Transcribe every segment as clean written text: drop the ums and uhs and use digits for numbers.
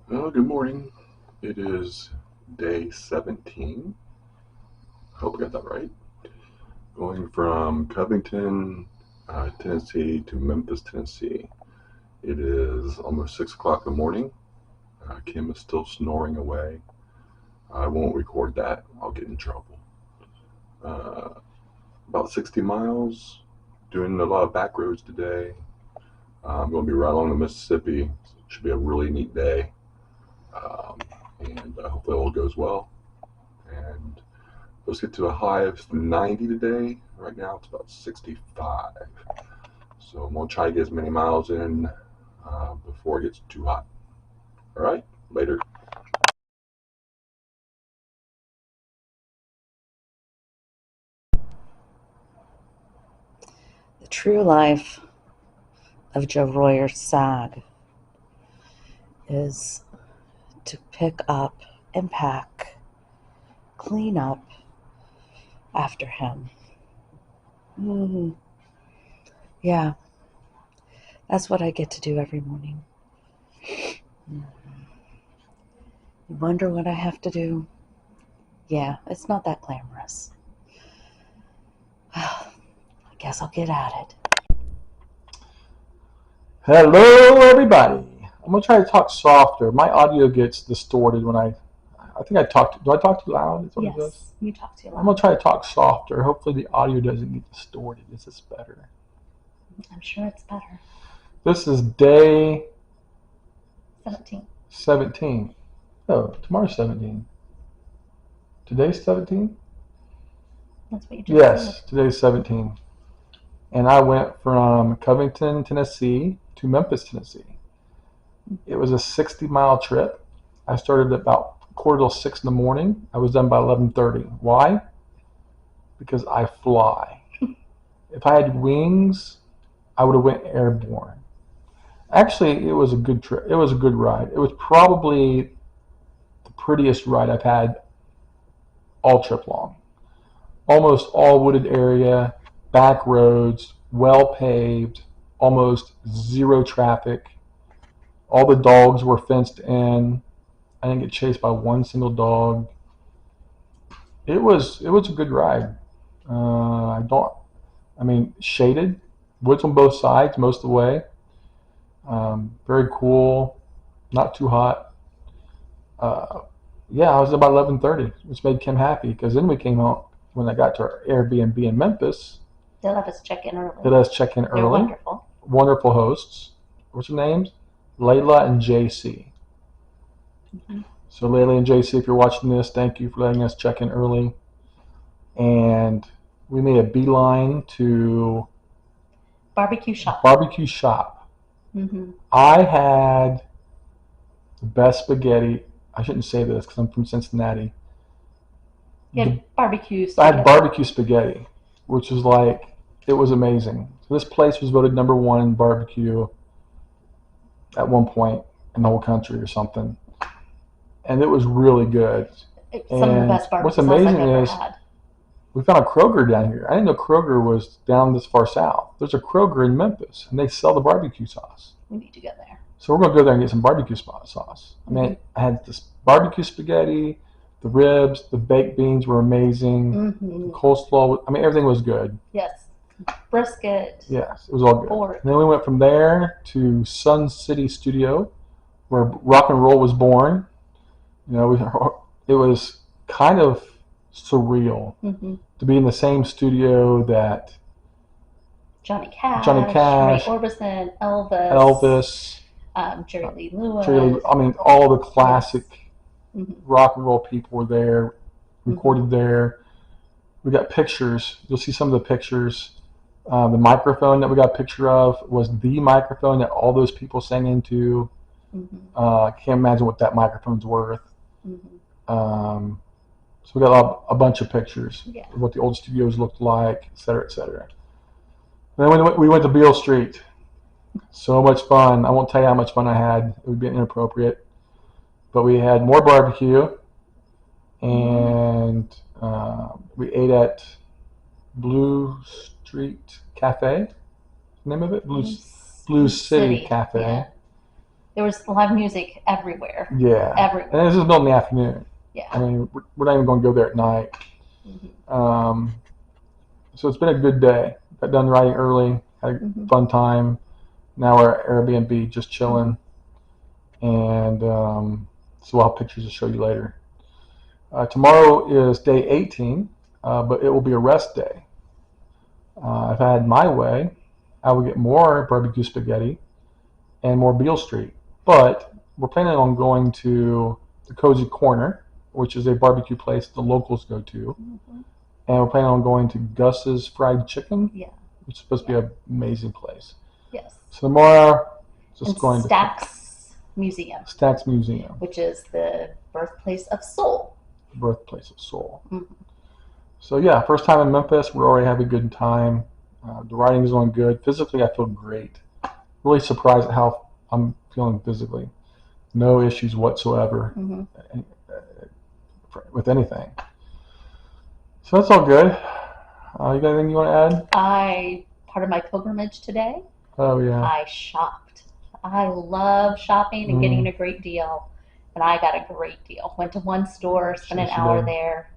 Good morning. It is day 17. Hope I got that right. Going from Covington, Tennessee to Memphis, Tennessee. It is almost 6 o'clock in the morning. Kim is still snoring away. I won't record that. I'll get in trouble. Uh, about 60 miles. Doing a lot of back roads today. I'm going to be right along the Mississippi. It should be a really neat day. Um, and hopefully all goes well. And let's get to a high of 90 today. Right now it's about 65. So I'm going to try to get as many miles in before it gets too hot. All right, later. The true life of Joe Royer SAG is to pick up and pack, clean up after him. Yeah, that's what I get to do every morning. You wonder what I have to do? Yeah, it's not that glamorous. Well, I guess I'll get at it. Hello, everybody. I'm gonna try to talk softer. My audio gets distorted when I think I talk. Do I talk too loud? Is what it is. Yes, you talk too loud. I'm gonna try to talk softer. Hopefully, the audio doesn't get distorted. Is this better? I'm sure it's better. This is day 17. 17. Oh, tomorrow's 17. Today's 17. That's what you just Yes, said. today's 17. And I went from Covington, Tennessee to Memphis, Tennessee. It was a 60-mile trip. I started at about 5:45 in the morning. I was done by 11:30. Why? Because I fly. If I had wings, I would have went airborne. Actually, it was a good trip. It was a good ride. It was probably the prettiest ride I've had all trip long. Almost all wooded area, back roads, well paved, almost zero traffic. All the dogs were fenced in. I didn't get chased by one single dog. It was a good ride. I don't. I mean, shaded, woods on both sides most of the way. Very cool, not too hot. Uh, yeah, I was about 11:30, which made Kim happy because then we came home when I got to our Airbnb in Memphis. They'll have us check in early. Let us check in They're early. wonderful. Wonderful hosts. What's their names? Layla and JC. So Layla and JC, if you're watching this, thank you for letting us check in early. And we made a beeline to Barbecue shop. barbecue shop. I had the best spaghetti. I shouldn't say this because I'm from Cincinnati. Barbecue I had barbecue spaghetti, which was like, it was amazing. So this place was voted #1 in barbecue at one point in the whole country or something. And it was really good. Some of the best What's barbecue sauce amazing I've ever is had. we found a Kroger down here. I didn't know Kroger was down this far south. There's a Kroger in Memphis, and they sell the barbecue sauce. We need to go there. So we're going to go there and get some barbecue sauce. I mean, I had this barbecue spaghetti, the ribs, the baked beans were amazing, the coleslaw. I mean, everything was good. Yes. Brisket. Yes, it was all good. Pork. And then we went from there to Sun City Studio, where rock and roll was born. You know, it was kind of surreal to be in the same studio that Johnny Cash, Ray Orbison, Elvis, Jerry Lee Lewis. I mean, all the classic rock and roll people were there, recorded there. We got pictures. You'll see some of the pictures. The microphone that we got a picture of was the microphone that all those people sang into. I can't imagine what that microphone's worth. So we got a bunch of pictures of what the old studios looked like, et cetera, et cetera. And then we went to Beale Street. So much fun. I won't tell you how much fun I had. It would be inappropriate. But we had more barbecue, and we ate at Blue Street Cafe. The name of it? Blue City Cafe. There was live music everywhere. Yeah. Everywhere. And this is built in the afternoon. Yeah. I mean, we're not even going to go there at night. Mm-hmm. So it's been a good day. Got done riding early, had a fun time. Now we're at Airbnb just chilling. And so I'll have pictures to show you later. Tomorrow is day 18, but it will be a rest day. If I had my way, I would get more barbecue spaghetti and more Beale Street. But we're planning on going to the Cozy Corner, which is a barbecue place the locals go to. And we're planning on going to Gus's Fried Chicken. Yeah. It's supposed to be an amazing place. Yes. So tomorrow, just and going Stax Museum. Stax Museum. Which is the birthplace of soul. The birthplace of soul. So yeah, first time in Memphis. We're already having a good time. The riding is going good. Physically, I feel great. Really surprised at how I'm feeling physically. No issues whatsoever with anything. So that's all good. You got anything you want to add? Part of my pilgrimage today, Oh yeah. I shopped. I love shopping and getting a great deal. And I got a great deal. Went to one store, spent an hour there.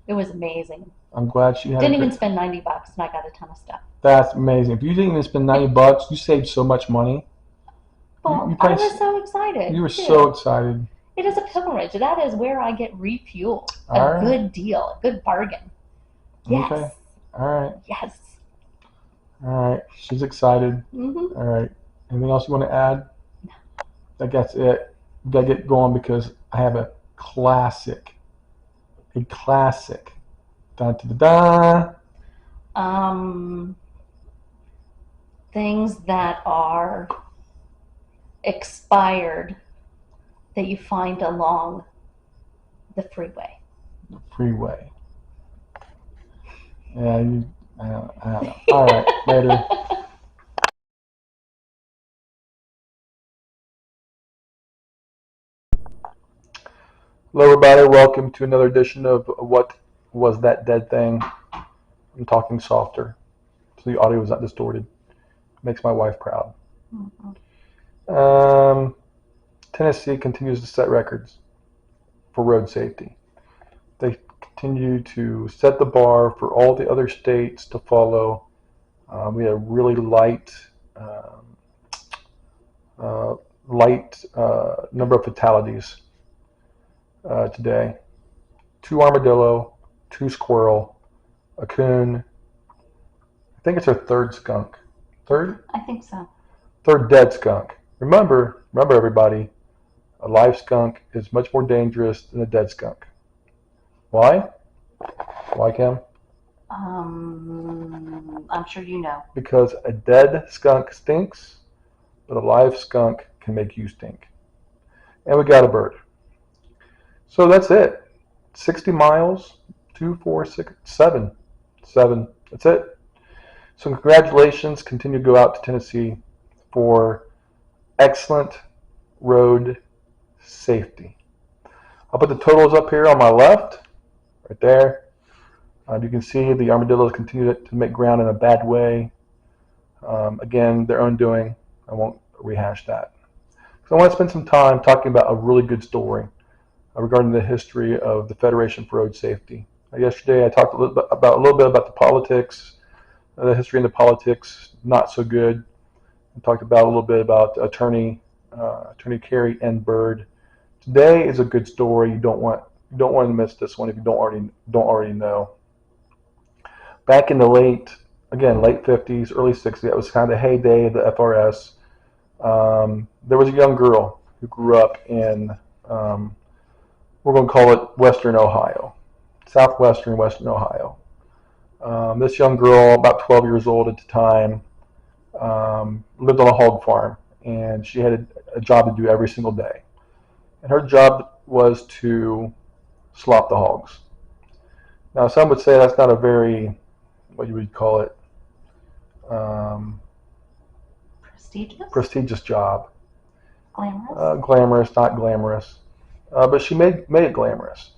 It was amazing. I'm glad she had Didn't even spend $90 and I got a ton of stuff. That's amazing. If you didn't even spend $90, you saved so much money. Well, I was so excited. You were so excited. It is a pilgrimage. That is where I get refueled. All right. Good deal, a good bargain. Yes. Okay. All right. Yes. All right. She's excited. All right. Anything else you want to add? No. I guess it. We gotta get going because I have a classic. A classic. Dun, dun, dun, dun. Things that are expired that you find along the freeway. The freeway. Yeah, I don't know. All right, later. Hello, everybody. Welcome to another edition of What Was That Dead Thing? I'm talking softer, so the audio is not distorted. Makes my wife proud. Tennessee continues to set records for road safety. They continue to set the bar for all the other states to follow. We had a really light number of fatalities today. 2 armadillo, 2 squirrel, a coon. I think it's our 3rd skunk. 3rd? I think so. 3rd dead skunk. Remember everybody, a live skunk is much more dangerous than a dead skunk. Why? Why, Kim? I'm sure you know. Because a dead skunk stinks, but a live skunk can make you stink. And we got a bird. So that's it. 60 miles, 2, 4, 6, 7. 7. That's it. So congratulations. Continue to go out to Tennessee for excellent road safety. I'll put the totals up here on my left, right there. You can see the armadillos continue to make ground in a bad way. Again, their own doing. I won't rehash that. So I want to spend some time talking about a really good story regarding the history of the Federation for Road Safety. Yesterday I talked a little bit about the politics, the history and the politics, not so good. I talked about a little bit about Attorney Carey and Byrd. Today is a good story. You don't want to miss this one if you don't already know. Back in the late 50s, early 60s, that was kind of the heyday of the FRS. There was a young girl who grew up in, we're going to call it Western Ohio, southwestern Western Ohio. This young girl, about 12 years old at the time, lived on a hog farm, and she had a job to do every single day. And her job was to slop the hogs. Now, some would say that's not a very, what you would call it, prestigious job. Glamorous? Glamorous, not glamorous. But she made it glamorous.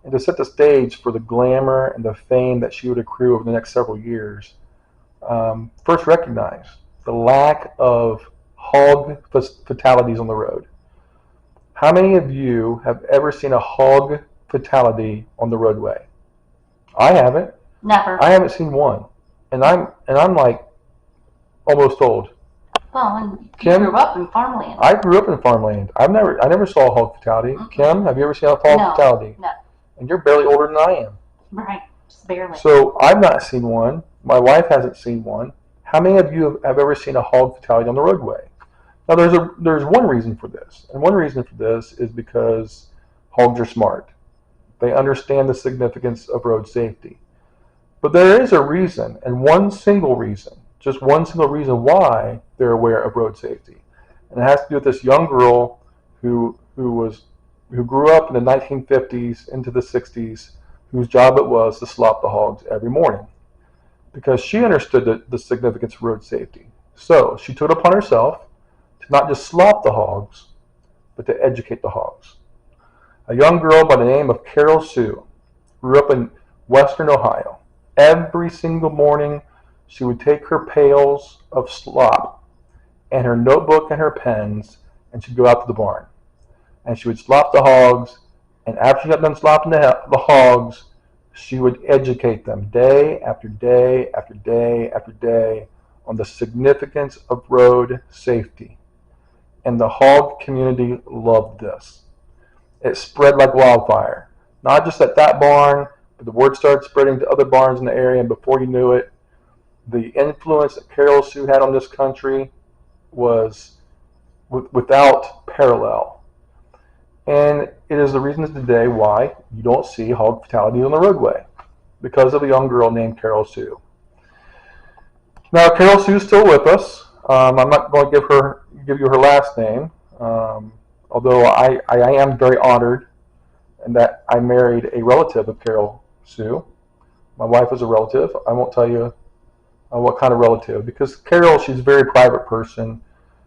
And to set the stage for the glamour and the fame that she would accrue over the next several years, first recognize the lack of hog fatalities on the road. How many of you have ever seen a hog fatality on the roadway? I haven't. Never. I haven't seen one, and I'm like almost old. Well, and you Kim? grew up in farmland. I grew up in farmland. I never saw a hog fatality. Mhm. Kim, have you ever seen a hog fatality? No. And you're barely older than I am. Right, just barely. So I've not seen one. My wife hasn't seen one. How many of you have ever seen a hog fatality on the roadway? Now there's one reason for this, and one reason for this is because hogs are smart. They understand the significance of road safety. But there is a reason, and one single reason, just one single reason why they're aware of road safety. And it has to do with this young girl who grew up in the 1950s into the 60s, whose job it was to slop the hogs every morning. Because she understood the significance of road safety. So she took it upon herself to not just slop the hogs, but to educate the hogs. A young girl by the name of Carol Sue grew up in western Ohio. Every single morning, she would take her pails of slop and her notebook and her pens, and she'd go out to the barn. And she would slop the hogs, and after she got done slopping the hogs, she would educate them day after day after day after day on the significance of road safety. And the hog community loved this. It spread like wildfire. Not just at that barn, but the word started spreading to other barns in the area, and before you knew it, the influence that Carol Sue had on this country was without parallel. And it is the reason today why you don't see hog fatalities on the roadway, because of a young girl named Carol Sue. Now, Carol Sue's still with us. I'm not going to give you her last name, although I am very honored in that I married a relative of Carol Sue. My wife is a relative. I won't tell you what kind of relative, because Carol, she's a very private person.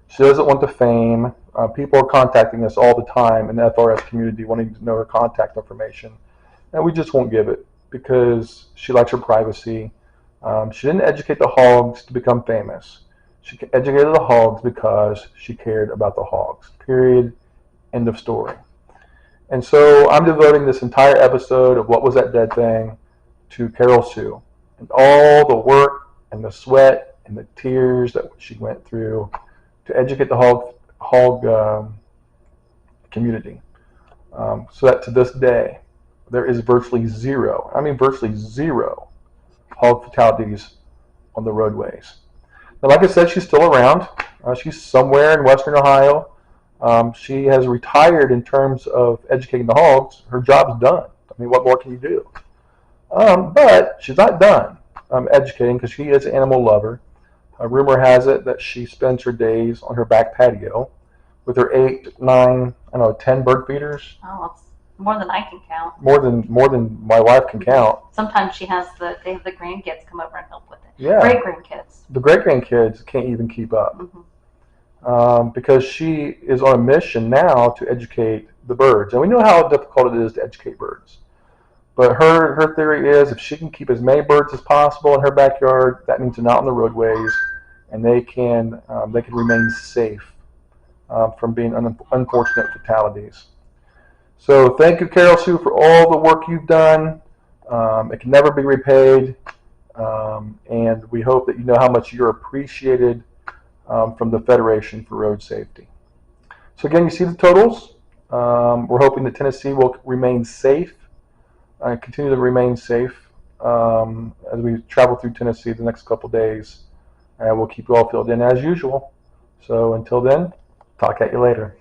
She doesn't want the fame. People are contacting us all the time in the FRS community wanting to know her contact information, and we just won't give it because she likes her privacy. She didn't educate the hogs to become famous. She educated the hogs because she cared about the hogs. Period. End of story. And so I'm devoting this entire episode of What Was That Dead Thing to Carol Sue and all the work and the sweat and the tears that she went through to educate the hog community. So that to this day, there is virtually zero hog fatalities on the roadways. Now, like I said, she's still around. She's somewhere in western Ohio. She has retired in terms of educating the hogs. Her job's done. I mean, what more can you do? But she's not done educating, because she is an animal lover. Rumor has it that she spends her days on her back patio with her 8, 9, 10 bird feeders. Oh, it's more than I can count. More than my wife can count. Sometimes they have the grandkids come over and help with it. Yeah. Great grandkids. The great grandkids can't even keep up. Mm-hmm. Because she is on a mission now to educate the birds. And we know how difficult it is to educate birds. But her theory is if she can keep as many birds as possible in her backyard, that means they're not on the roadways, and they can remain safe from being unfortunate fatalities. So thank you, Carol Sue, for all the work you've done. It can never be repaid, and we hope that you know how much you're appreciated from the Federation for Road Safety. So again, you see the totals. We're hoping that Tennessee will remain safe, continue to remain safe as we travel through Tennessee the next couple days. And we'll keep you all filled in as usual. So until then, talk at you later.